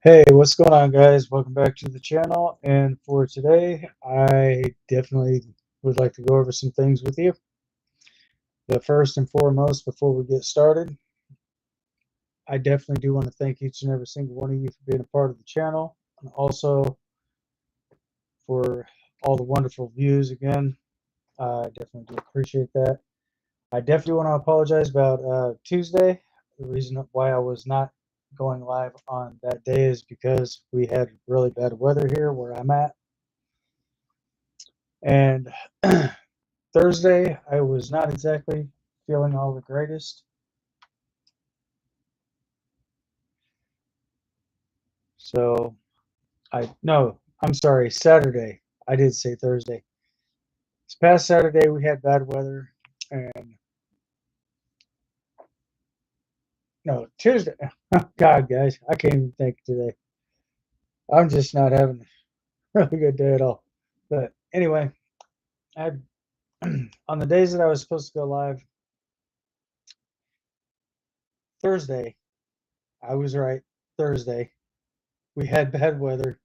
Hey, what's going on, guys? Welcome back to the channel. And for today, I definitely would like to go over some things with you. But first and foremost, before we get started, I definitely do want to thank each and every single one of you for being a part of the channel, and also for all the wonderful views again. I definitely do appreciate that. I definitely want to apologize about Tuesday. The reason why I was not going live on that day is because we had really bad weather here where I'm at. And Thursday, I was not exactly feeling all the greatest. So no, I'm sorry, Saturday. I did say Thursday. This past Saturday, we had bad weather. And no, Tuesday. God, guys, I can't even think today. I'm just not having a really good day at all. But anyway, I on the days that I was supposed to go live, Thursday, I was right. Thursday, we had bad weather.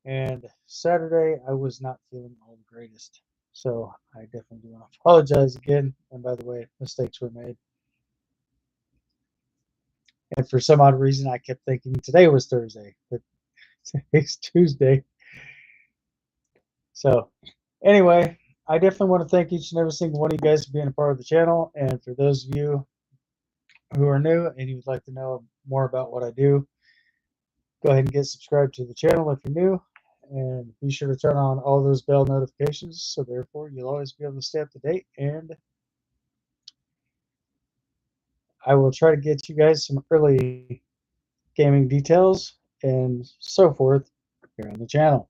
And Saturday, I was not feeling all the greatest. So I definitely do want to apologize again. And by the way, mistakes were made. And for some odd reason, I kept thinking today was Thursday, but today's Tuesday. So anyway, I definitely want to thank each and every single one of you guys for being a part of the channel. And for those of you who are new and you would like to know more about what I do, go ahead and get subscribed to the channel if you're new. And be sure to turn on all those bell notifications so therefore you'll always be able to stay up to date. And I will try to get you guys some early gaming details and so forth here on the channel.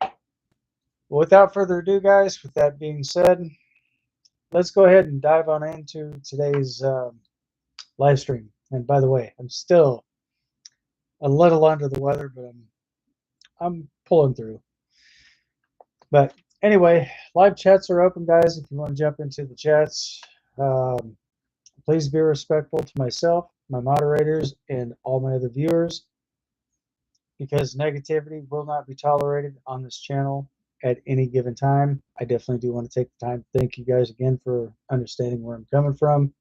Well, without further ado, guys, with that being said, let's go ahead and dive on into today's live stream. And by the way, I'm still a little under the weather, but I'm pulling through. But anyway, live chats are open, guys. If you want to jump into the chats, um, please be respectful to myself, my moderators, and all my other viewers, because negativity will not be tolerated on this channel at any given time. I definitely do want to take the time to thank you guys again for understanding where I'm coming from,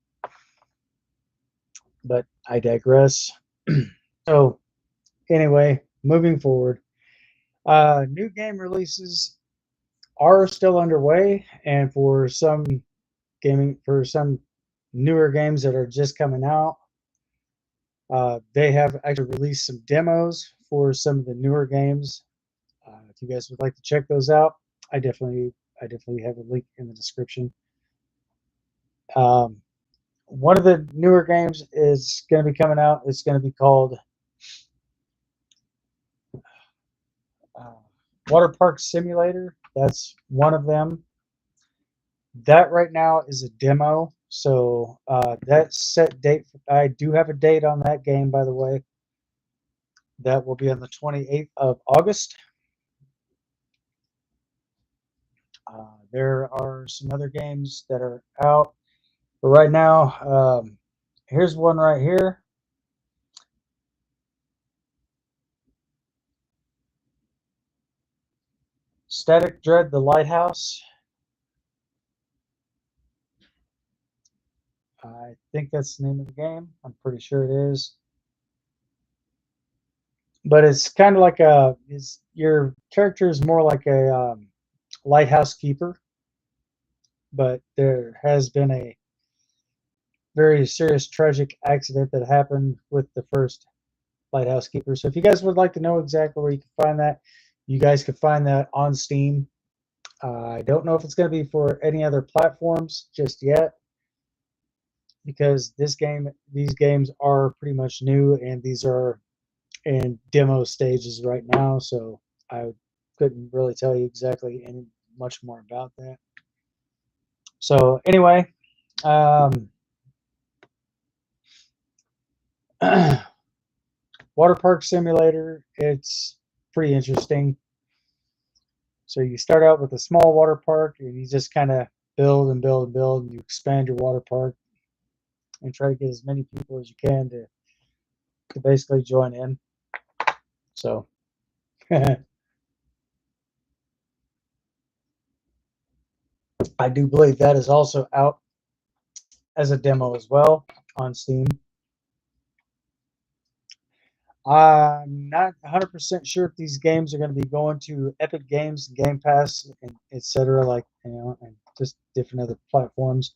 but I digress. So anyway, moving forward, new game releases are still underway, and for some newer games that are just coming out, they have actually released some demos for some of the newer games. If you guys would like to check those out, I definitely have a link in the description. Um, one of the newer games is going to be coming out. It's going to be called uh, Water Park Simulator. That's one of them. That right now is a demo. So that set date. I do have a date on that game, by the way. That will be on the 28th of August. There are some other games that are out. But right now, here's one right here. Static Dread: The Lighthouse. I think that's the name of the game. I'm pretty sure it is. But it's kind of like your character is more like a lighthouse keeper. But there has been a very serious tragic accident that happened with the first lighthouse keeper. So if you guys would like to know exactly where you can find that, you guys can find that on Steam. I don't know if it's going to be for any other platforms just yet, because these games are pretty much new, and these are in demo stages right now. So I couldn't really tell you exactly any much more about that. So anyway, Water Park Simulator. It's pretty interesting. So you start out with a small water park, and you just kind of build and build and build, and you expand your water park and try to get as many people as you can to to basically join in. So I do believe that is also out as a demo as well on Steam. I'm not 100% sure if these games are going to be going to Epic Games, Game Pass, and etc. Like, and just different other platforms.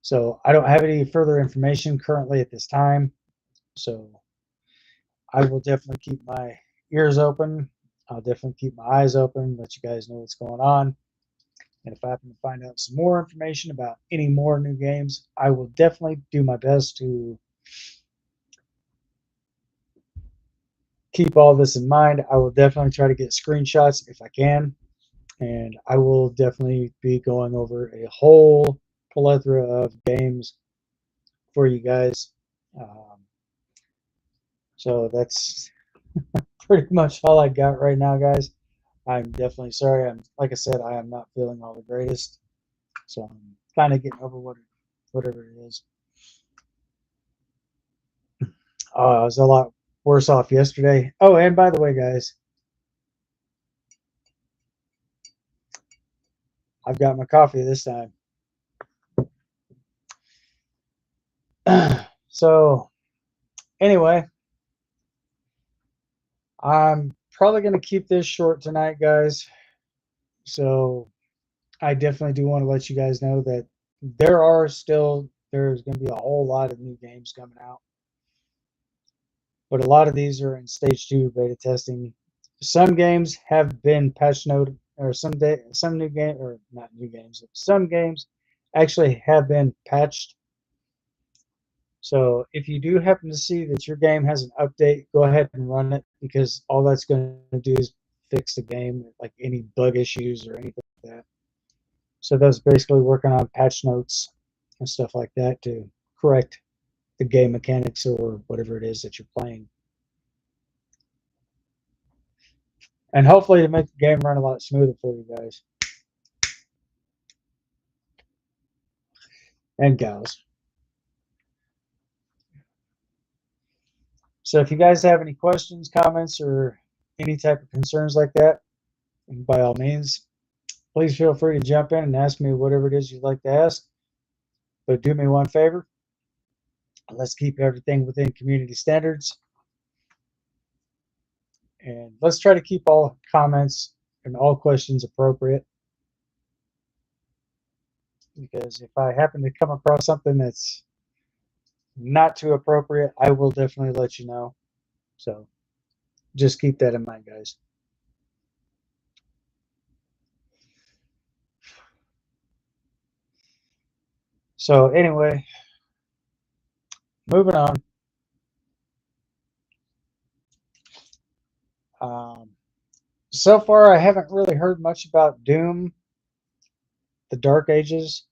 So I don't have any further information currently at this time. So I will definitely keep my ears open. I'll definitely keep my eyes open, let you guys know what's going on. And if I happen to find out some more information about any more new games, I will definitely do my best to keep all this in mind. I will definitely try to get screenshots if I can. And I will definitely be going over a whole plethora of games for you guys. So that's pretty much all I got right now, guys. I'm definitely sorry. Like I said, I am not feeling all the greatest. So I'm kind of getting over whatever it is. I was a lot worse off yesterday. Oh, and by the way, guys, I've got my coffee this time. So anyway, I'm probably going to keep this short tonight, guys. So I definitely do want to let you guys know that there's going to be a whole lot of new games coming out. But a lot of these are in stage 2 beta testing. Some games have been patch noted, or some new game, or not new games. Some games actually have been patched. So if you do happen to see that your game has an update, go ahead and run it, because all that's going to do is fix the game, like any bug issues or anything like that. So that's basically working on patch notes and stuff like that to correct the game mechanics or whatever it is that you're playing. And hopefully to make the game run a lot smoother for you guys and gals. So if you guys have any questions, comments, or any type of concerns like that, by all means, please feel free to jump in and ask me whatever it is you'd like to ask. But do me one favor. Let's keep everything within community standards. And let's try to keep all comments and all questions appropriate. Because if I happen to come across something that's not too appropriate, I will definitely let you know. So just keep that in mind, guys. So anyway, moving on. Um, so far, I haven't really heard much about Doom, the Dark Ages.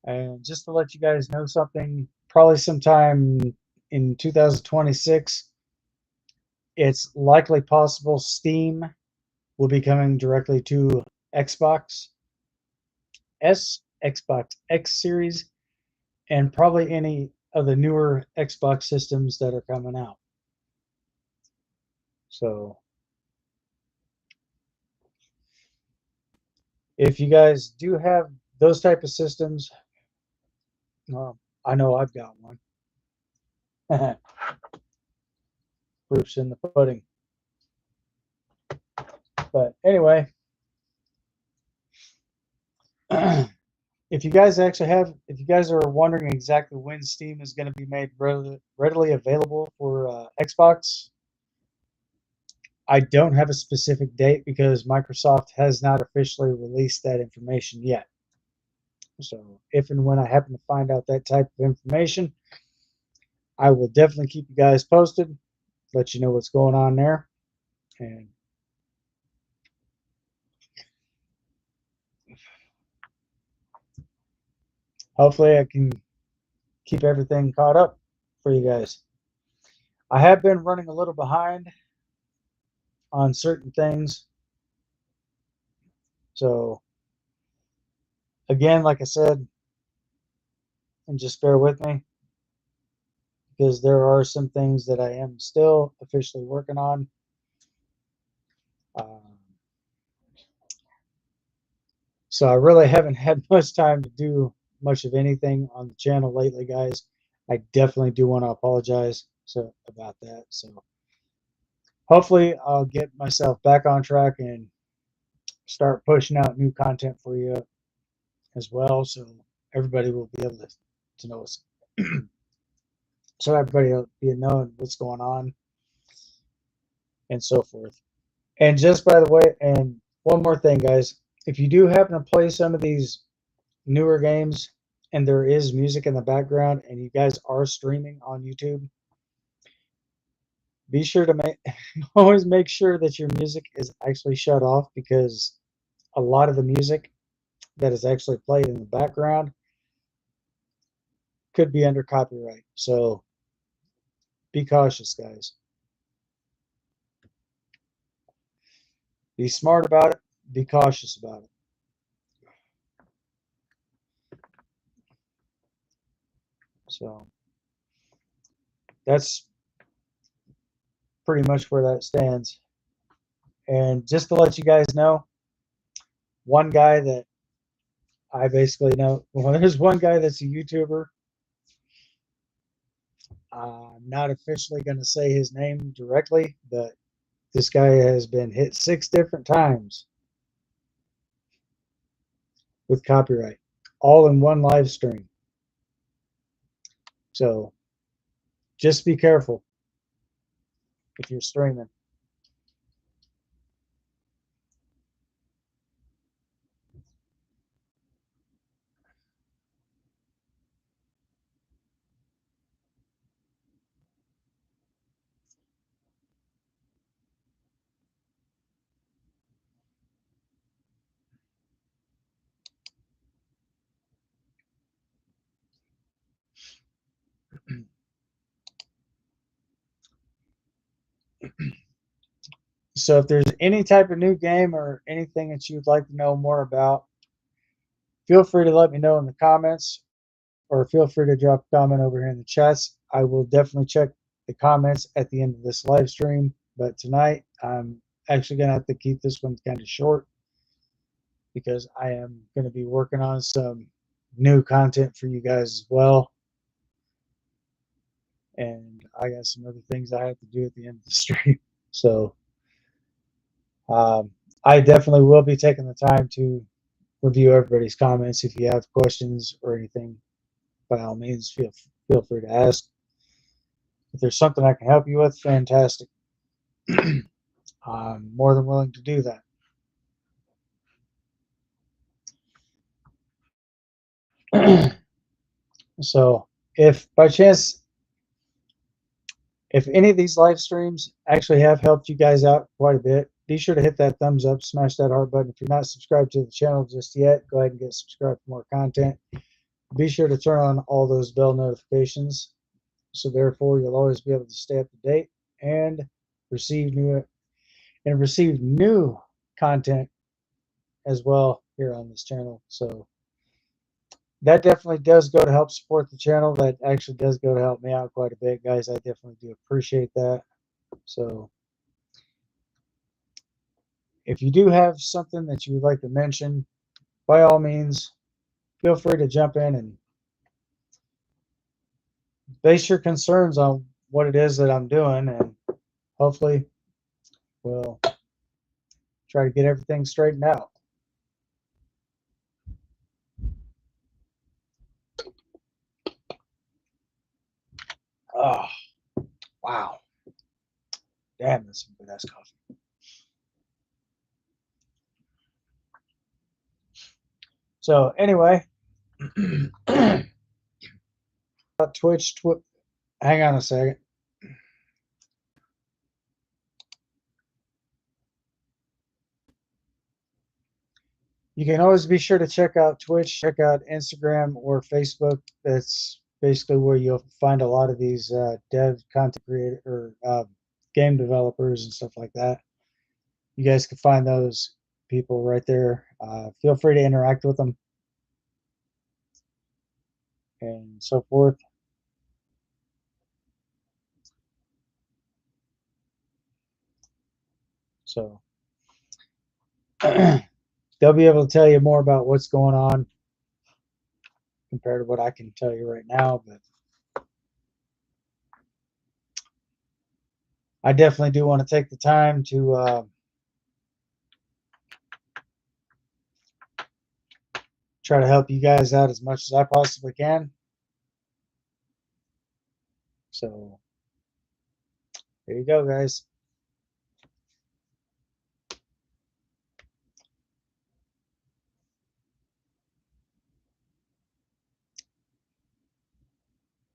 And just to let you guys know something, probably sometime in 2026, it's likely possible Steam will be coming directly to Xbox S, Xbox X Series, and probably any of the newer Xbox systems that are coming out. So if you guys do have those type of systems, I know I've got one. Proof's in the pudding. But anyway, if you guys are wondering exactly when Steam is going to be made readily available for Xbox, I don't have a specific date because Microsoft has not officially released that information yet. So if and when I happen to find out that type of information, I will definitely keep you guys posted, let you know what's going on there. And hopefully I can keep everything caught up for you guys. I have been running a little behind on certain things. So again, like I said, and just bear with me, because there are some things that I am still officially working on. So I really haven't had much time to do much of anything on the channel lately, guys. I definitely do want to apologize about that. So hopefully I'll get myself back on track and start pushing out new content for you as well, so everybody will be able to know us. So everybody will be knowing what's going on and so forth. And just by the way, and one more thing, guys, if you do happen to play some of these newer games and there is music in the background and you guys are streaming on YouTube, be sure to always make sure that your music is actually shut off, because a lot of the music that is actually played in the background could be under copyright. So be cautious, guys. Be smart about it. Be cautious about it. So that's pretty much where that stands. And just to let you guys know, one guy that I basically know, well, there's one guy that's a YouTuber. I'm not officially going to say his name directly, but this guy has been hit 6 different times with copyright, all in one live stream. So just be careful if you're streaming. So if there's any type of new game or anything that you'd like to know more about, feel free to let me know in the comments, or feel free to drop a comment over here in the chats. I will definitely check the comments at the end of this live stream. But tonight, I'm actually going to have to keep this one kind of short, because I am going to be working on some new content for you guys as well. And I got some other things I have to do at the end of the stream. So I definitely will be taking the time to review everybody's comments. If you have questions or anything, by all means, feel free to ask. If there's something I can help you with, fantastic. I'm more than willing to do that. So if by chance, if any of these live streams actually have helped you guys out quite a bit, be sure to hit that thumbs up, smash that heart button. If you're not subscribed to the channel just yet, go ahead and get subscribed for more content. Be sure to turn on all those bell notifications, so therefore you'll always be able to stay up to date and receive new content as well here on this channel. So that definitely does go to help support the channel. That actually does go to help me out quite a bit, guys. I definitely do appreciate that. So if you do have something that you would like to mention, by all means, feel free to jump in and base your concerns on what it is that I'm doing, and hopefully we'll try to get everything straightened out. Oh, wow. Damn, that's some good ass coffee. So anyway, Twitch, hang on a second. You can always be sure to check out Twitch, check out Instagram or Facebook. That's basically where you'll find a lot of these dev content creator or game developers and stuff like that. You guys can find those people right there. Feel free to interact with them and so forth. So they'll be able to tell you more about what's going on compared to what I can tell you right now. But I definitely do want to take the time to try to help you guys out as much as I possibly can. So there you go, guys.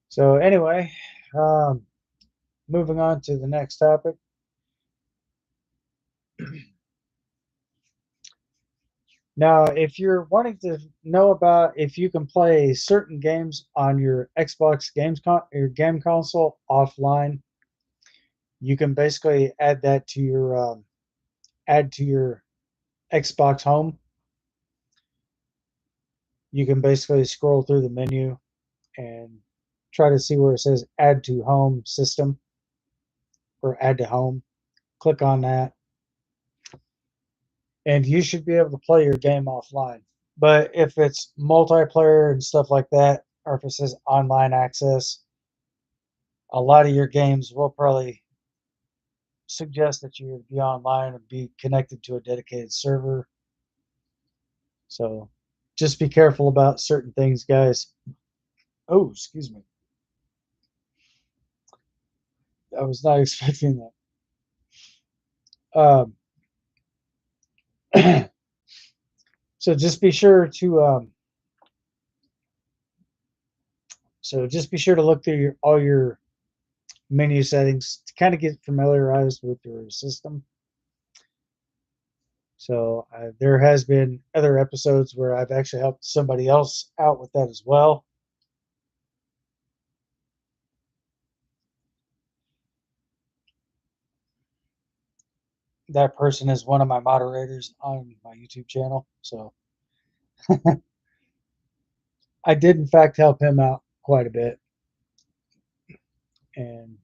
So anyway, um, moving on to the next topic. Now, if you're wanting to know about if you can play certain games on your Xbox your game console offline, you can basically add that to your Xbox Home. You can basically scroll through the menu and try to see where it says Add to Home System or Add to Home. Click on that, and you should be able to play your game offline. But if it's multiplayer and stuff like that, or if it says online access, a lot of your games will probably suggest that you be online and be connected to a dedicated server. So just be careful about certain things, guys. Oh, excuse me. I was not expecting that. So just be sure to just be sure to look through all your menu settings to kind of get familiarized with your system. So there has been other episodes where I've actually helped somebody else out with that as well. That person is one of my moderators on my YouTube channel. So I did, in fact, help him out quite a bit. And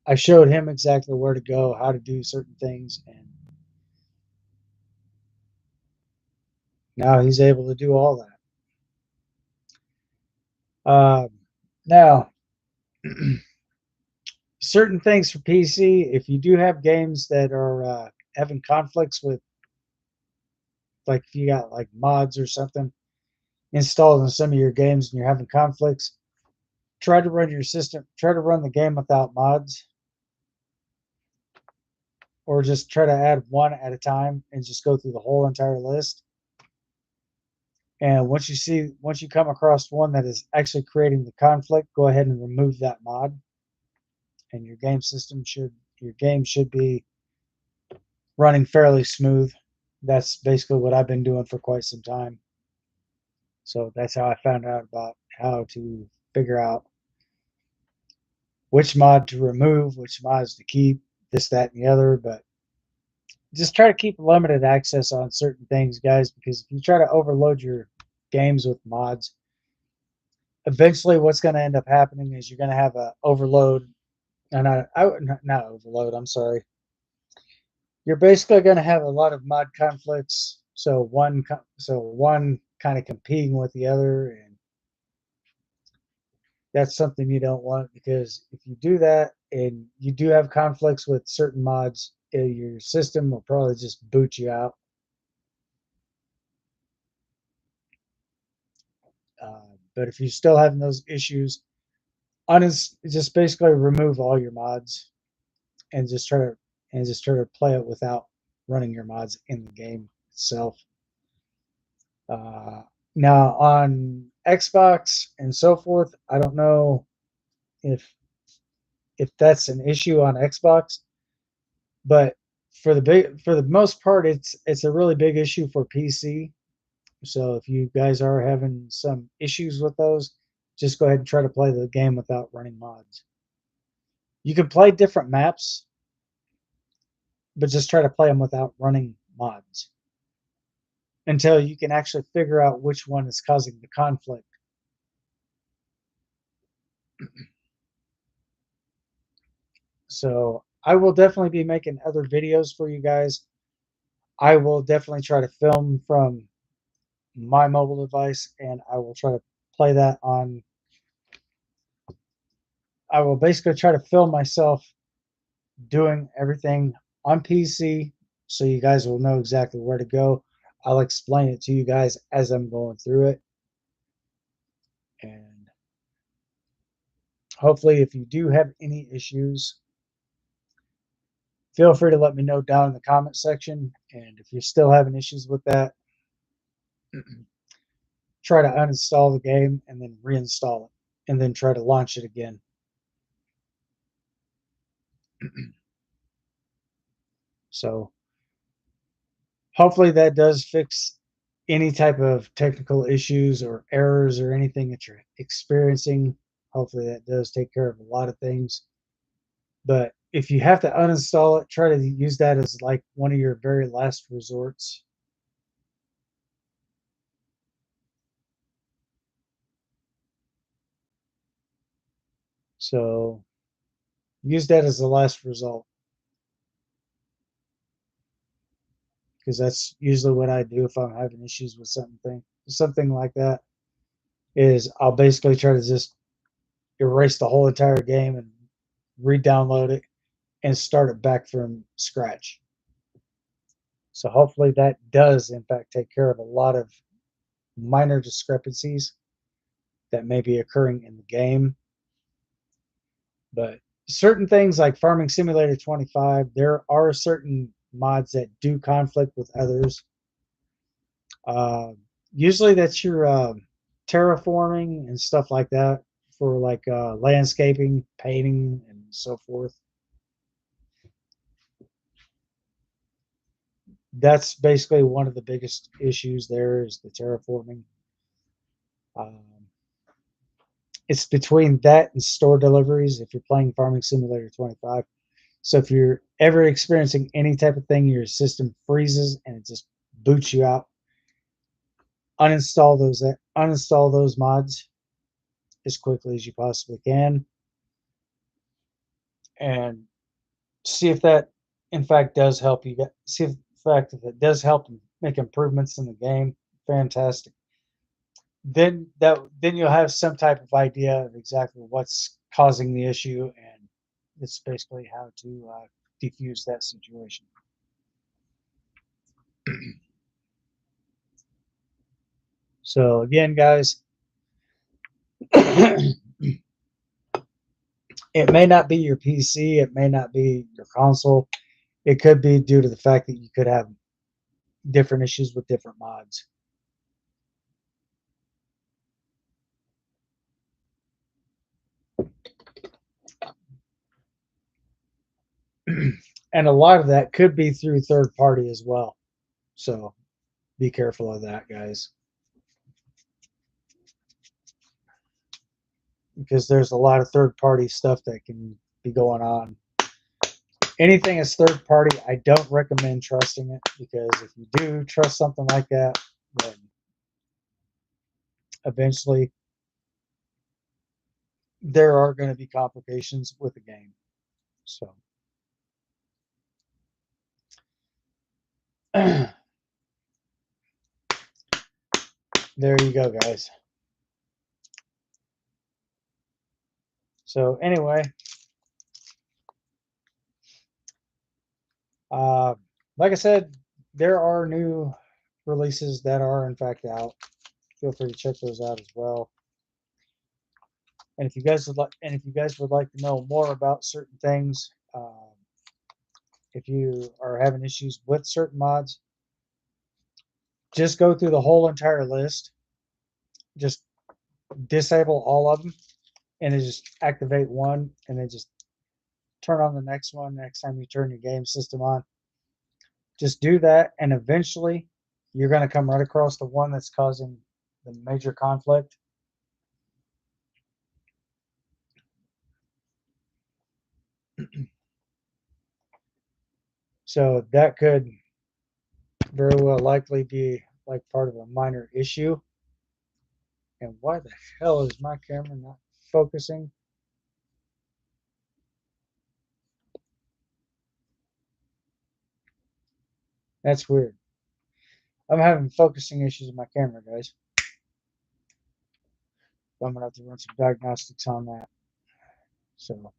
I showed him exactly where to go, how to do certain things. And now he's able to do all that. Now, certain things for PC, if you do have games that are having conflicts with, like if you got like mods or something installed in some of your games and you're having conflicts, try to run the game without mods, or just try to add one at a time and just go through the whole entire list. And once you come across one that is actually creating the conflict, go ahead and remove that mod, and your game should be running fairly smooth. That's basically what I've been doing for quite some time. So that's how I found out about how to figure out which mod to remove, which mods to keep, this, that, and the other. But just try to keep limited access on certain things, guys, because if you try to overload your games with mods, eventually what's going to end up happening is you're going to have a overload, and not overload, I'm sorry. You're basically going to have a lot of mod conflicts, so one kind of competing with the other, and that's something you don't want, because if you do that and you do have conflicts with certain mods, your system will probably just boot you out. But if you're still having those issues, just basically remove all your mods and just try to play it without running your mods in the game itself. Uh, Now on Xbox and so forth, I don't know if that's an issue on Xbox, but for the most part, it's a really big issue for PC. So if you guys are having some issues with those, just go ahead and try to play the game without running mods. You can play different maps, but just try to play them without running mods until you can actually figure out which one is causing the conflict. So I will definitely be making other videos for you guys I will definitely try to film from my mobile device, and I will try to play that on. I will basically try to film myself doing everything on PC, so you guys will know exactly where to go. I'll explain it to you guys as I'm going through it, and hopefully, if you do have any issues, feel free to let me know down in the comment section. And if you're still having issues with that, try to uninstall the game and then reinstall it, and then try to launch it again. So hopefully that does fix any type of technical issues or errors or anything that you're experiencing. Hopefully that does take care of a lot of things. But if you have to uninstall it, try to use that as like one of your very last resorts. So use that as the last result, because that's usually what I do if I'm having issues with something like that. Is I'll basically try to just erase the whole entire game and re-download it and start it back from scratch. So hopefully that does in fact take care of a lot of minor discrepancies that may be occurring in the game. But certain things like Farming Simulator 25, there are certain mods that do conflict with others. Uh, Usually that's your terraforming and stuff like that for like landscaping, painting, and so forth. That's basically one of the biggest issues there is the terraforming. Um, it's between that and store deliveries if you're playing Farming Simulator 25. So if you're ever experiencing any type of thing, your system freezes and it just boots you out. Uninstall those mods as quickly as you possibly can, and see if that in fact does help you. See if in fact if it does help make improvements in the game. Fantastic. Then you'll have some type of idea of exactly what's causing the issue, and it's basically how to defuse that situation. So again, guys, it may not be your PC, it may not be your console. It could be due to the fact that you could have different issues with different mods. And a lot of that could be through third party as well. So be careful of that, guys, because there's a lot of third party stuff that can be going on. Anything is third party, I don't recommend trusting it, because if you do trust something like that, then eventually there are going to be complications with the game. So there you go, guys. So anyway, uh, like I said, there are new releases that are in fact out. Feel free to check those out as well. And if you guys would like to know more about certain things, if you are having issues with certain mods, just go through the whole entire list. Just disable all of them, and then just activate one, and then just turn on the next one next time you turn your game system on. Just do that, and eventually you're going to come right across the one that's causing the major conflict. So that could very well likely be like part of a minor issue. And why the hell is my camera not focusing? That's weird. I'm having focusing issues with my camera, guys. I'm gonna have to run some diagnostics on that. So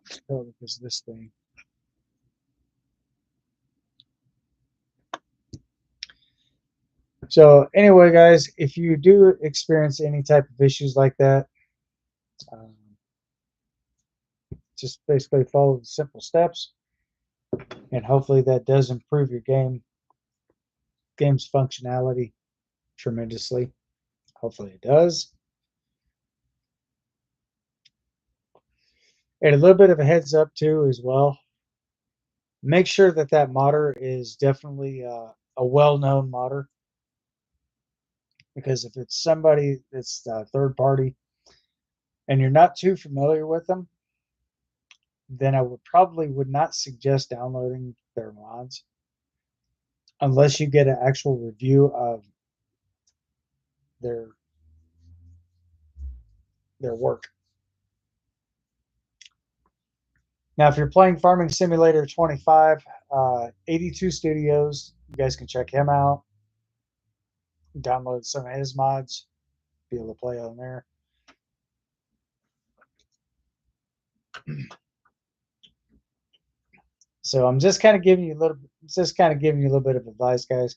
it's probably because of this thing. So anyway, guys, if you do experience any type of issues like that, um, just basically follow the simple steps, and hopefully that does improve your game's functionality tremendously. Hopefully it does. And a little bit of a heads up too, as well. Make sure that that modder is definitely a well-known modder, because if it's somebody that's third party and you're not too familiar with them, then I would not suggest downloading their mods unless you get an actual review of their their work. Now, if you're playing Farming Simulator 25, 82 Studios, you guys can check him out. Download some of his mods, be able to play on there. So I'm just kind of giving you a little bit of advice, guys.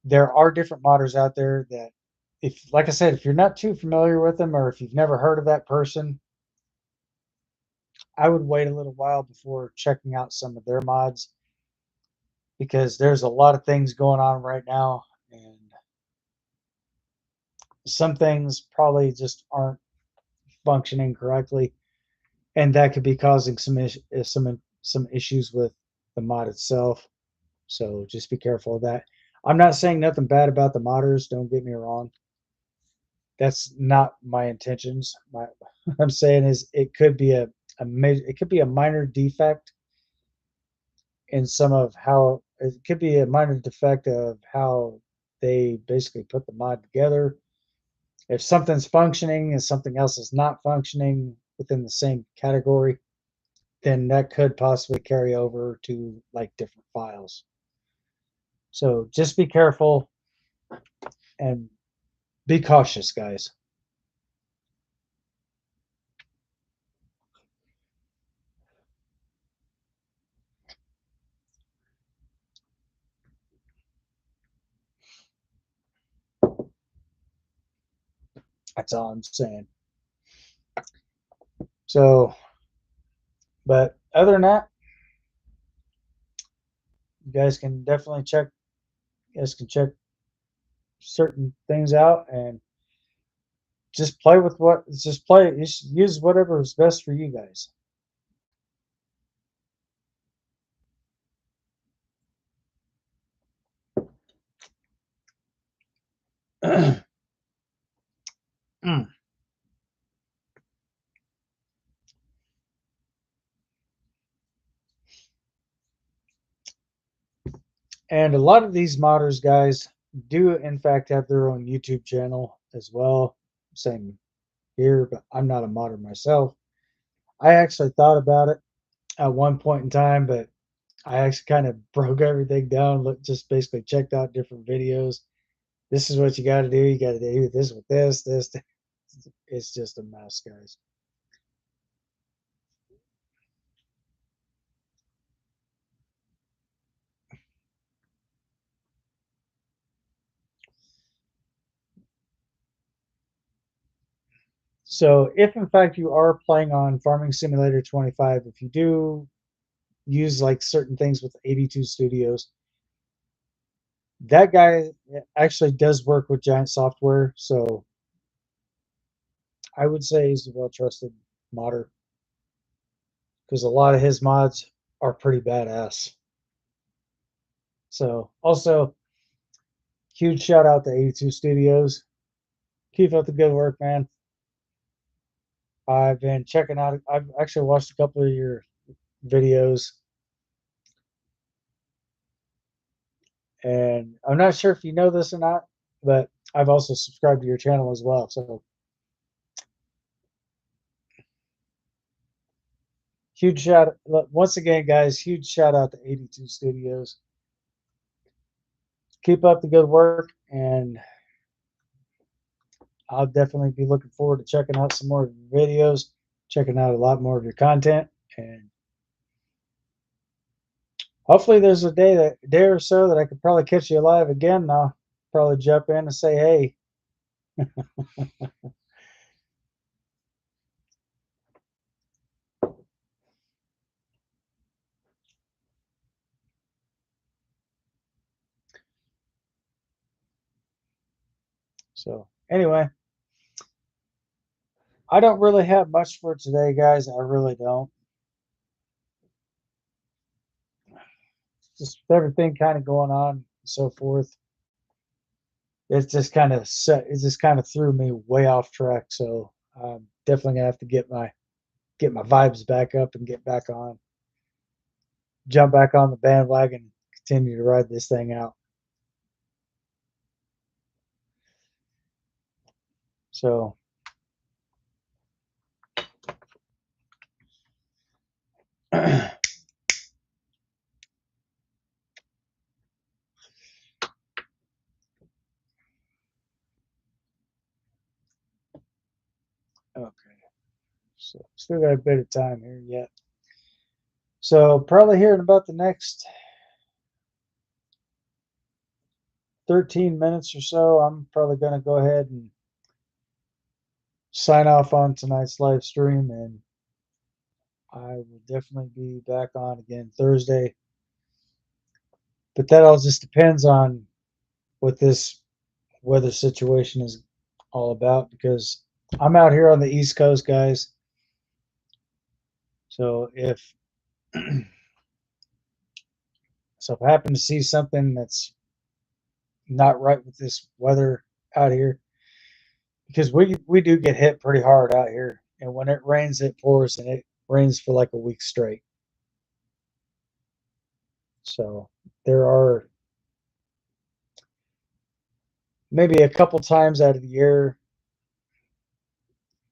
There are different modders out there that, if, like I said, if you're not too familiar with them, or if you've never heard of that person, I would wait a little while before checking out some of their mods, because there's a lot of things going on right now, and some things probably just aren't functioning correctly, and that could be causing some issues with the mod itself. So just be careful of that. I'm not saying nothing bad about the modders. Don't get me wrong. That's not my intentions. What I'm saying is it could be a minor defect in some of how it could be a minor defect of how they basically put the mod together. If something's functioning and something else is not functioning within the same category, then that could possibly carry over to like different files. So just be careful and be cautious, guys. That's all I'm saying. So, but other than that, you guys can definitely check. You guys can check certain things out and just play with what. Just play. Use whatever is best for you guys. And a lot of these modders, guys, do in fact have their own YouTube channel as well. Same here, but I'm not a modder myself. I actually thought about it at one point in time, but I actually kind of broke everything down. Just basically checked out different videos. This is what you got to do. You got to do this with this. It's just a mess, guys. So, if in fact you are playing on Farming Simulator 25, if you do use like certain things with 82 Studios, that guy actually does work with Giant Software. So, I would say he's a well trusted modder, because a lot of his mods are pretty badass. So, also, huge shout out to 82 Studios. Keep up the good work, man. I've been checking out. I've actually watched a couple of your videos, and I'm not sure if you know this or not, but I've also subscribed to your channel as well. So huge shout once again, guys. Huge shout out to 82 Studios. Keep up the good work, and I'll definitely be looking forward to checking out some more of your videos, checking out a lot more of your content, and hopefully there's a day or so that I could probably catch you live again. And I'll probably jump in and say hey. So anyway, I don't really have much for today, guys. I really don't. Just everything kind of going on and so forth. It's just kind of it just kind of threw me way off track. So I'm definitely gonna have to get my vibes back up and get back on, jump back on the bandwagon, continue to ride this thing out. So okay. So still got a bit of time here yet. So probably here in about the next 13 minutes or so, I'm probably going to go ahead and sign off on tonight's live stream, and I will definitely be back on again Thursday. But that all just depends on what this weather situation is all about, because I'm out here on the East Coast, guys. So if I happen to see something that's not right with this weather out here, because we do get hit pretty hard out here, and when it rains, it pours, and it rains for like a week straight. So there are maybe a couple times out of the year,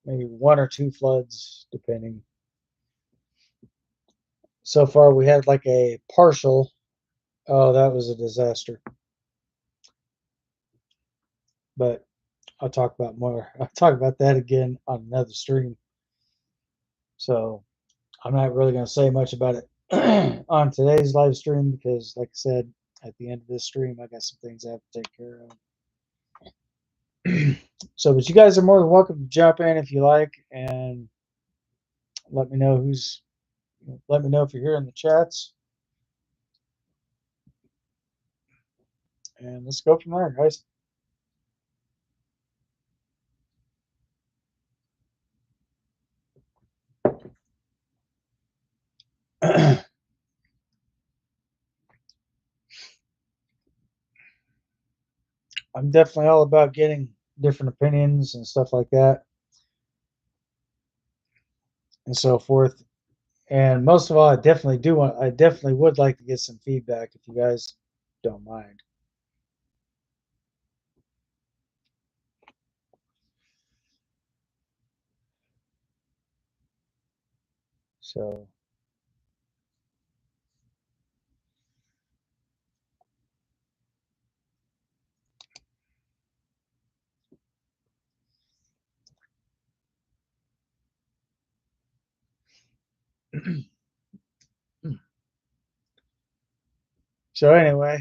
maybe one or two floods, depending. So far, we had like a partial. Oh, that was a disaster. But I'll talk about more. I'll talk about that again on another stream. So I'm not really going to say much about it on today's live stream because, like I said, at the end of this stream, I got some things I have to take care of. So, but you guys are more than welcome to jump in if you like, and let me know let me know if you're here in the chats, and let's go from there, guys. I'm definitely all about getting different opinions and stuff like that and so forth. And most of all, I definitely would like to get some feedback if you guys don't mind. So, so anyway,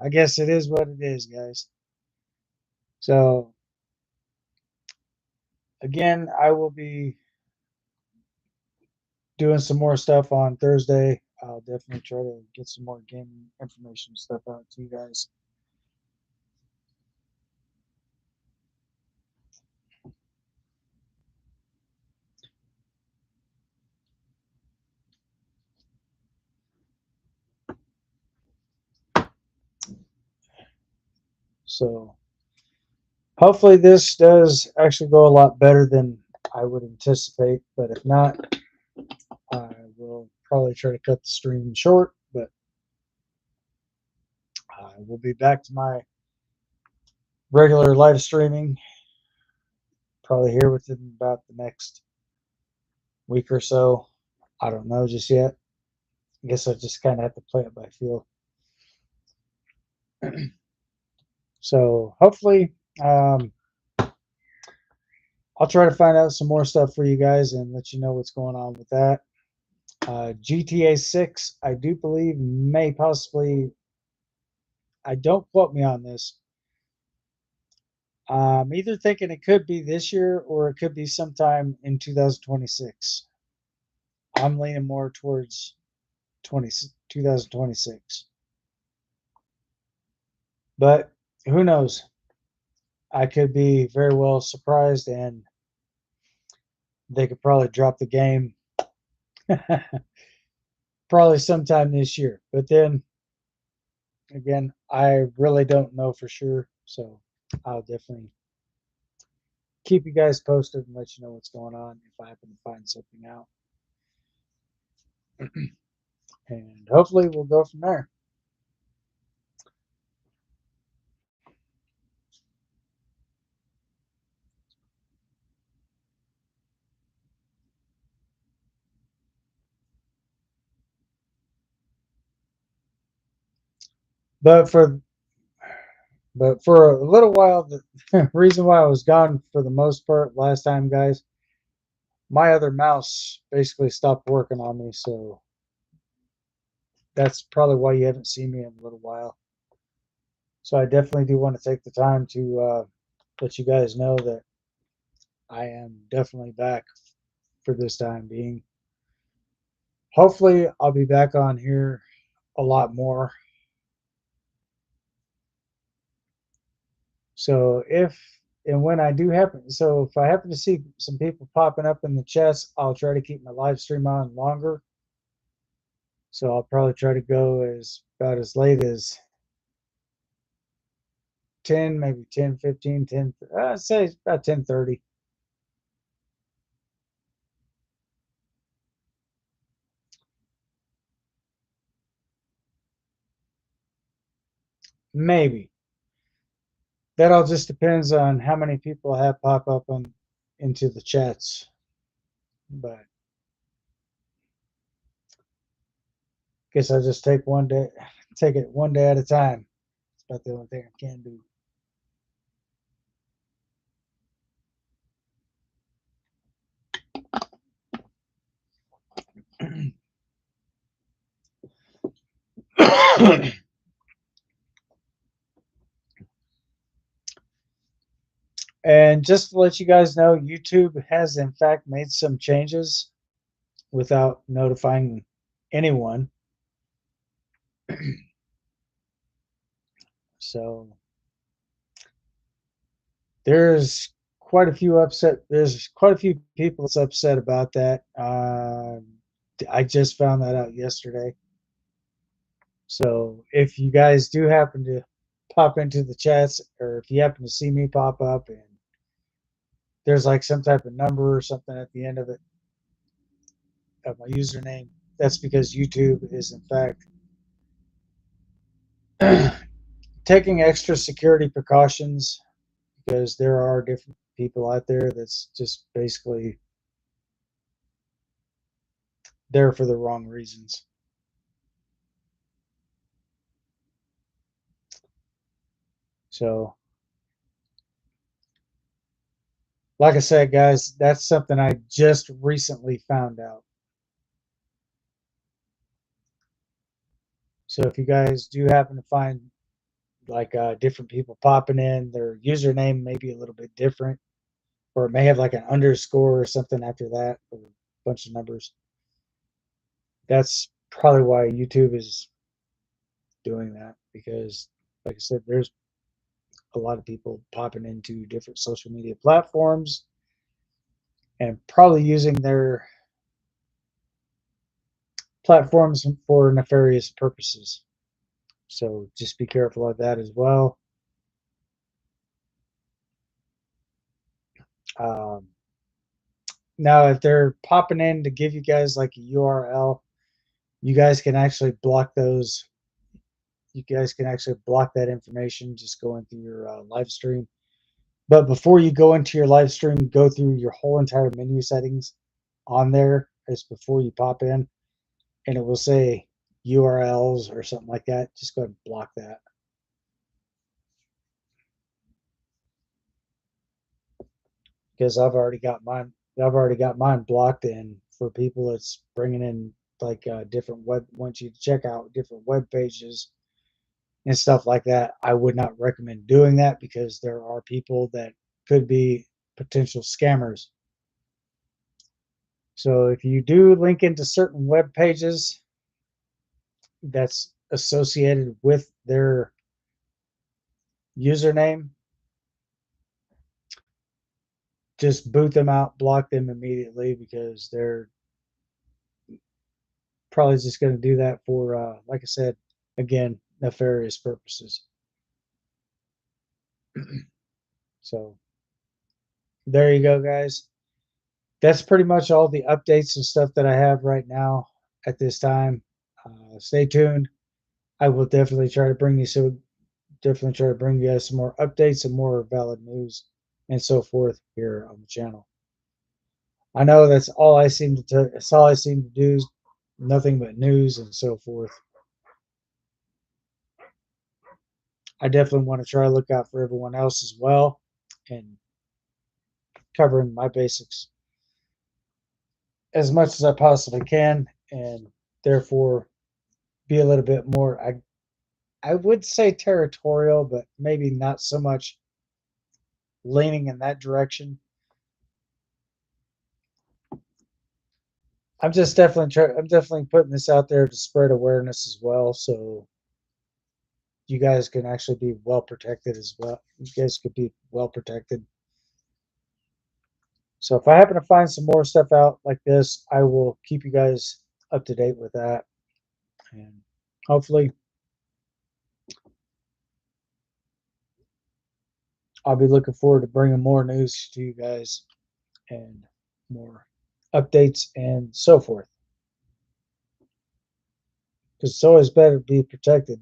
I guess it is what it is, guys. So, again, I will be doing some more stuff on Thursday. I'll definitely try to get some more gaming information stuff out to you guys. So, hopefully, this does actually go a lot better than I would anticipate. But if not, I will probably try to cut the stream short. But I will be back to my regular live streaming probably here within about the next week or so. I don't know just yet. I guess I just kind of have to play it by feel. So hopefully, um, I'll try to find out some more stuff for you guys and let you know what's going on with that. GTA 6, I do believe, may possibly, I don't quote me on this. I'm either thinking it could be this year or it could be sometime in 2026. I'm leaning more towards 2026. But who knows? I could be very well surprised and they could probably drop the game probably sometime this year. But then again, I really don't know for sure. So I'll definitely keep you guys posted and let you know what's going on if I happen to find something out. And hopefully we'll go from there. But for but for a little while, the reason why I was gone for the most part last time, guys, my other mouse basically stopped working on me, so that's probably why you haven't seen me in a little while. So I definitely do want to take the time to let you guys know that I am definitely back for this time being. Hopefully, I'll be back on here a lot more. So if and when I do happen, so if I happen to see some people popping up in the chats, I'll try to keep my live stream on longer. So I'll probably try to go as about as late as 10, maybe 10, 15, 10, I'd say about 10:30. Maybe. That all just depends on how many people I have pop up on into the chats. But guess I'll just take it one day at a time. It's about the only thing I can do. And just to let you guys know, YouTube has in fact made some changes without notifying anyone. So there's there's quite a few people that's upset about that. I just found that out yesterday. So if you guys do happen to pop into the chats, or if you happen to see me pop up and there's like some type of number or something at the end of it, of my username, that's because YouTube is in fact taking extra security precautions because there are different people out there that's just basically there for the wrong reasons. So, like I said, guys, that's something I just recently found out. So, if you guys do happen to find like different people popping in, their username may be a little bit different, or it may have like an underscore or something after that, or a bunch of numbers. That's probably why YouTube is doing that because, like I said, there's a lot of people popping into different social media platforms and probably using their platforms for nefarious purposes. So just be careful of that as well. Um, Now, if they're popping in to give you guys like a URL, you guys can actually block those you guys can actually block that information just going through your live stream. But before you go into your live stream, go through your whole entire menu settings on there as before you pop in, and it will say URLs or something like that. Just go ahead and block that. Because I've already got mine. I've already got mine blocked in for people. It's bringing in like different web. Once you check out different web pages and stuff like that, I would not recommend doing that because there are people that could be potential scammers. So if you do link into certain web pages that's associated with their username, just boot them out, block them immediately because they're probably just going to do that for, like I said, again, nefarious purposes. So there you go, guys. That's pretty much all the updates and stuff that I have right now at this time. Stay tuned. I will definitely try to bring you guys some more updates and more valid news and so forth here on the channel. I know that's all I seem to that's all I seem to do is nothing but news and so forth. I definitely want to try to look out for everyone else as well and covering my basics as much as I possibly can and therefore be a little bit more I would say territorial, but maybe not so much leaning in that direction. I'm definitely putting this out there to spread awareness as well, so you guys can actually be well protected as well. You guys could be well protected. So if I happen to find some more stuff out like this, I will keep you guys up to date with that, and hopefully I'll be looking forward to bringing more news to you guys and more updates and so forth. Because it's always better to be protected.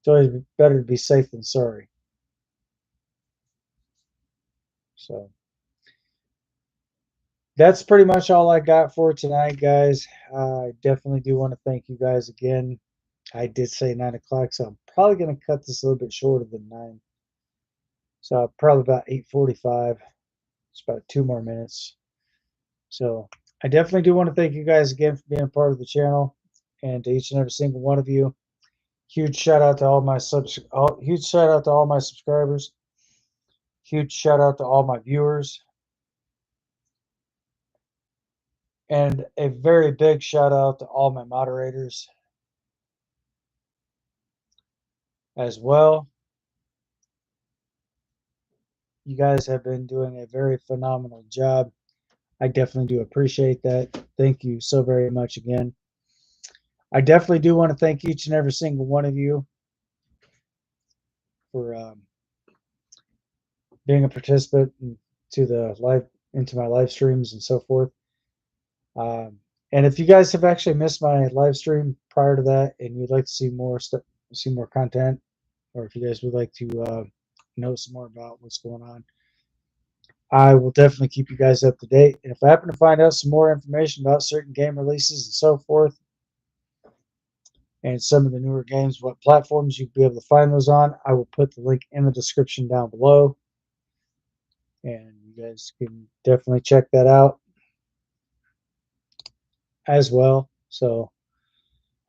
It's always better to be safe than sorry. So that's pretty much all I got for tonight, guys. I definitely do want to thank you guys again. I did say 9 o'clock, so I'm probably going to cut this a little bit shorter than 9. So probably about 8:45. It's about 2 more minutes. So I definitely do want to thank you guys again for being a part of the channel, and to each and every single one of you. Huge shout out to all my huge shout out to all my subscribers. Huge shout out to all my viewers. And a very big shout out to all my moderators as well. You guys have been doing a very phenomenal job. I definitely do appreciate that. Thank you so very much again. I definitely do want to thank each and every single one of you for being a participant into my live streams and so forth. And if you guys have actually missed my live stream prior to that, and you'd like to see more content, or if you guys would like to know some more about what's going on, I will definitely keep you guys up to date. And if I happen to find out some more information about certain game releases and so forth, and some of the newer games, what platforms you'll be able to find those on, I will put the link in the description down below. And you guys can definitely check that out as well. So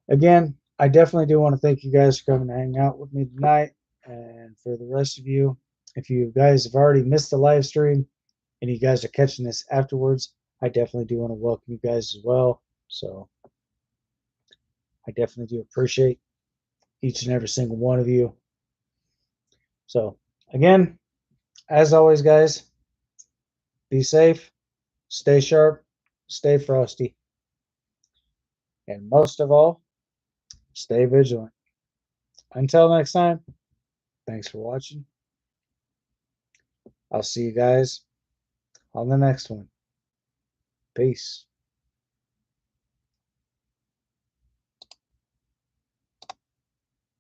again, I definitely do want to thank you guys for coming to hang out with me tonight. And for the rest of you, if you guys have already missed the live stream and you guys are catching this afterwards, I definitely do want to welcome you guys as well. So I definitely do appreciate each and every single one of you. So again, as always, guys, be safe, stay sharp, stay frosty, and most of all, stay vigilant. Until next time, thanks for watching. I'll see you guys on the next one. Peace.